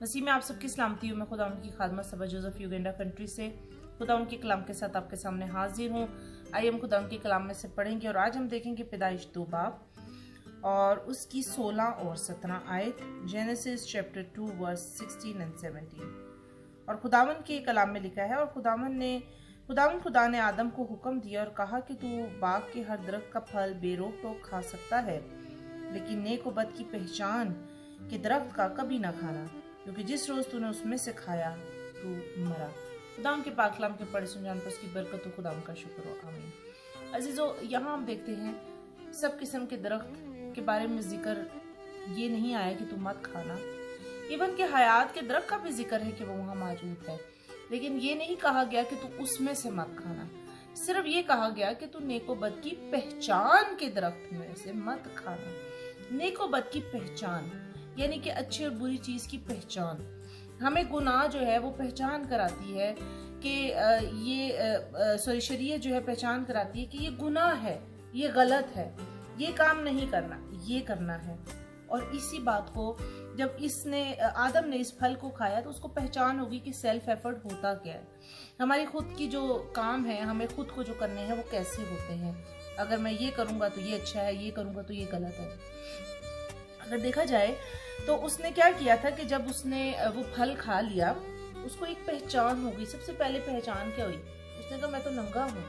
नसीब में आप सबकी सलामती हूँ। मैं खुदा उनकी खादमत सबा जोसेफ युगांडा कंट्री से खुदा उनके कलाम के साथ आपके सामने हाजिर हूँ। आइए हम खुदा उनके कलाम में से पढ़ेंगे और आज हम देखेंगे पैदाइश 2 बाब और उसकी 16 और 17 आयत, जेनेसिस चैप्टर 2 वर्स 16 एंड 17। और खुदावन के कलाम में लिखा है, और खुदा ने आदम को हुक्म दिया और कहा कि तू बाग के हर दरख्त का फल बेरोक टोक खा सकता है, लेकिन नेक और बद की पहचान के दरख्त का कभी ना खाना, क्योंकि जिस रोज तूने उसमें से खाया तू मरा। खुदा के पाक कलाम के पढ़े सुन जान पर उसकी बरकत हो, खुदा का शुक्र हो, आमीन। अजीजो, यहाँ हम देखते हैं सब किस्म के दरख्त के बारे में जिक्र ये नहीं आया कि तू मत खाना। इवन के हयात के दरख्त का भी जिक्र है कि वो वहाँ मौजूद है, लेकिन ये नहीं कहा गया कि तू उसमें से मत खाना। सिर्फ ये कहा गया कि तू नेको बद की पहचान के दरख्त में से मत खाना। नेको बद की पहचान यानी कि अच्छी और बुरी चीज की पहचान। हमें गुनाह जो है वो पहचान कराती है कि शरीयत जो है पहचान कराती है कि ये गुनाह है, ये गलत है, ये काम नहीं करना, ये करना है। और इसी बात को जब आदम ने इस फल को खाया तो उसको पहचान होगी कि सेल्फ एफर्ट होता क्या है, हमारी खुद की जो काम है, हमें खुद को जो करने हैं वो कैसे होते हैं। अगर मैं ये करूंगा तो ये अच्छा है, ये करूंगा तो ये गलत है। अगर देखा जाए तो उसने क्या किया था कि जब उसने वो फल खा लिया उसको एक पहचान हो गई। सबसे पहले पहचान क्या हुई? उसने कहा मैं तो नंगा हूँ।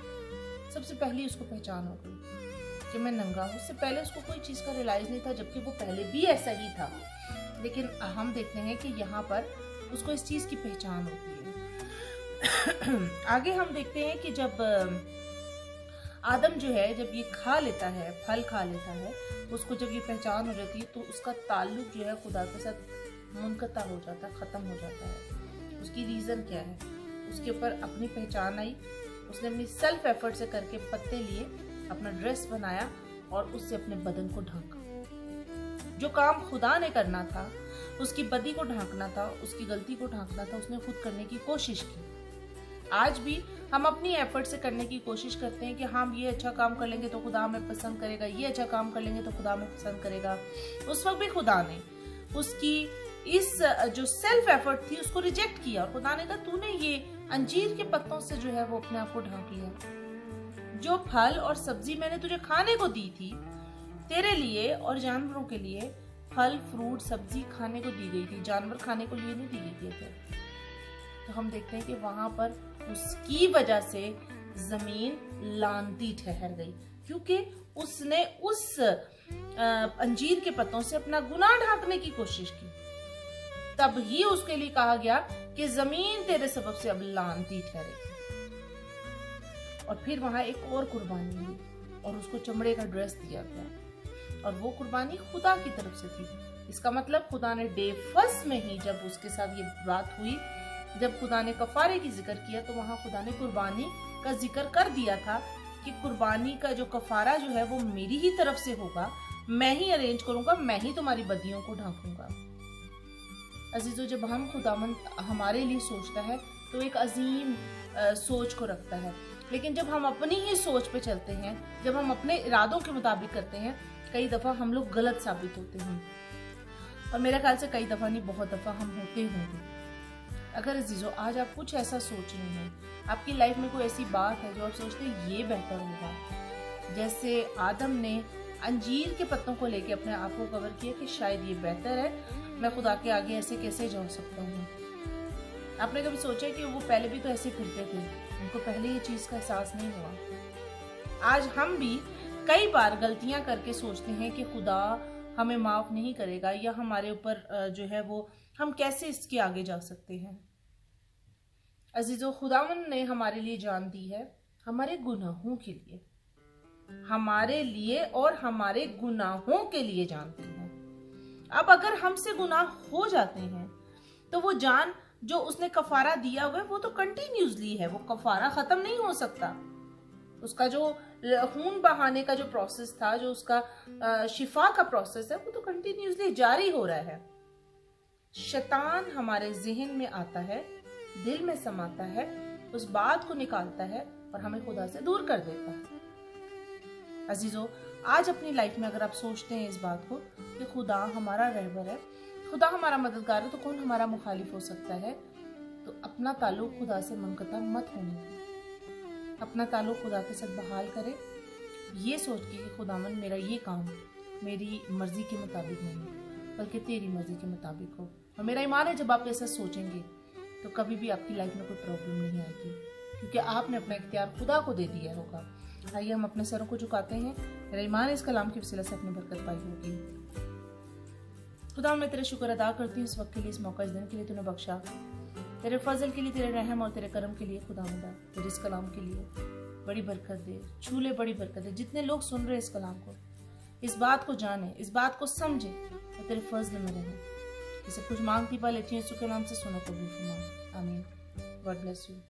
सबसे पहले उसको पहचान हो गई कि मैं नंगा हूँ। उससे पहले उसको कोई चीज का रियलाइज नहीं था, जबकि वो पहले भी ऐसा ही था। लेकिन हम देखते हैं कि यहाँ पर उसको इस चीज की पहचान होती है। आगे हम देखते हैं कि जब आदम जो है जब ये खा लेता है, फल खा लेता है, उसको जब ये पहचान हो जाती है तो उसका ताल्लुक जो है खुदा के साथ मुनक़ता हो जाता है, ख़त्म हो जाता है। उसकी रीज़न क्या है? उसके ऊपर अपनी पहचान आई, उसने अपनी सेल्फ एफर्ट से करके पत्ते लिए, अपना ड्रेस बनाया और उससे अपने बदन को ढांका। जो काम खुदा ने करना था, उसकी बदी को ढांकना था, उसकी गलती को ढांकना था, उसने खुद करने की कोशिश की। आज भी हम अपनी एफर्ट से करने की कोशिश करते हैं कि हम ये अच्छा काम कर लेंगे तो खुदा हमें पसंद करेगा, ये अच्छा काम कर लेंगे तो खुदा हमें पसंद करेगा। उस वक्त भी खुदा ने उसकी इस जो सेल्फ एफर्ट थी उसको रिजेक्ट किया और खुदा ने कहा तूने ये अंजीर के पत्तों से जो है वो अपने आप को ढांक लिया। जो फल और सब्जी मैंने तुझे खाने को दी थी, तेरे लिए और जानवरों के लिए फल फ्रूट सब्जी खाने को दी गई थी, जानवर खाने को लिए नहीं दी गई थी। तो हम देखते हैं कि वहां पर उसकी वजह से जमीन लानती ठहर गई, क्योंकि उसने उस अंजीर के पत्तों से अपना गुनाह ढांकने की कोशिश की। तब ही उसके लिए कहा गया कि जमीन तेरे सबब से अब लानती ठहरेगी। और फिर वहां एक और कुर्बानी हुई और उसको चमड़े का ड्रेस दिया गया, और वो कुर्बानी खुदा की तरफ से थी। इसका मतलब खुदा ने डे फर्स्ट में ही जब उसके साथ ये बात हुई, जब खुदा ने कफारे की जिक्र किया, तो वहां खुदा ने कुर्बानी का जिक्र कर दिया था कि कुर्बानी का जो कफारा जो है वो मेरी ही तरफ से होगा, मैं ही अरेंज करूंगा, मैं ही तुम्हारी बदियों को ढांकूंगा। अजीजों, जब हम खुदावंद हमारे लिए सोचता है तो एक अजीम सोच को रखता है, लेकिन जब हम अपनी ही सोच पे चलते हैं, जब हम अपने इरादों के मुताबिक करते हैं, कई दफा हम लोग गलत साबित होते हैं। और मेरे ख्याल से कई दफा नहीं, बहुत दफा हम होते होंगे। अगर अजीजों आज आप कुछ ऐसा सोच रहे हैं, आपकी लाइफ में कोई ऐसी बात है जो आप सोचते हैं ये बेहतर होगा, जैसे आदम ने अंजीर के पत्तों को लेके अपने आप को कवर किया कि शायद ये बेहतर है, मैं खुदा के आगे ऐसे कैसे जा सकता हूँ। आपने कभी सोचा कि वो पहले भी तो ऐसे फिरते थे, उनको पहले ये चीज का एहसास नहीं हुआ। आज हम भी कई बार गलतियां करके सोचते हैं कि खुदा हमें माफ नहीं करेगा, या हमारे ऊपर जो है वो हम कैसे इसके आगे जा सकते हैं। अजीजों, खुदावन ने हमारे लिए जान दी है, हमारे गुनाहों के लिए, हमारे लिए और हमारे गुनाहों के लिए जान दी है। अब अगर हमसे गुनाह हो जाते हैं तो वो जान जो उसने कफारा दिया हुआ है वो तो कंटिन्यूसली है, वो कफारा खत्म नहीं हो सकता। उसका जो खून बहाने का जो प्रोसेस था, जो उसका शिफा का प्रोसेस है, वो तो कंटिन्यूसली जारी हो रहा है। शैतान हमारे जहन में आता है, दिल में समाता है, उस बात को निकालता है और हमें खुदा से दूर कर देता है। अजीजों, आज अपनी लाइफ में अगर आप सोचते हैं इस बात को कि खुदा हमारा रहबर है, खुदा हमारा मददगार है तो कौन हमारा मुखालिफ हो सकता है। तो अपना ताल्लुक खुदा से मुनक़ता मत होने दें, अपना ताल्लुक खुदा के साथ बहाल करें, ये सोच के कि खुदावन मेरा ये काम मेरी मर्जी के मुताबिक नहीं बल्कि तेरी मर्जी के मुताबिक हो। और मेरा ईमान है जब आप ऐसा सोचेंगे तो कभी भी आपकी लाइफ में कोई प्रॉब्लम नहीं आएगी, क्योंकि आपने अपना इख्तियार खुदा को दे दिया होगा। आइए हम अपने सरों को झुकाते हैं। मेरा ईमान इस कलाम की वसीला से अपनी बरकत पाई होगी। खुदा मैं तेरे शुक्र अदा करती हूँ इस वक्त के लिए, इस मौका, इस दिन के लिए तूने बख्शा, तेरे फजल के लिए, तेरे रहम और तेरे करम के लिए। खुदावंदा तेरे इस कलाम के लिए बड़ी बरकत दे, छूले बड़ी बरकत दे। जितने लोग सुन रहे इस कलाम को, इस बात को जाने, इस बात को समझे और तेरे फजल में रहे। इसे कुछ मांगती पा लेती हूं यीशु के नाम से, सुनो कबूल फरमा। आमीन। God bless you.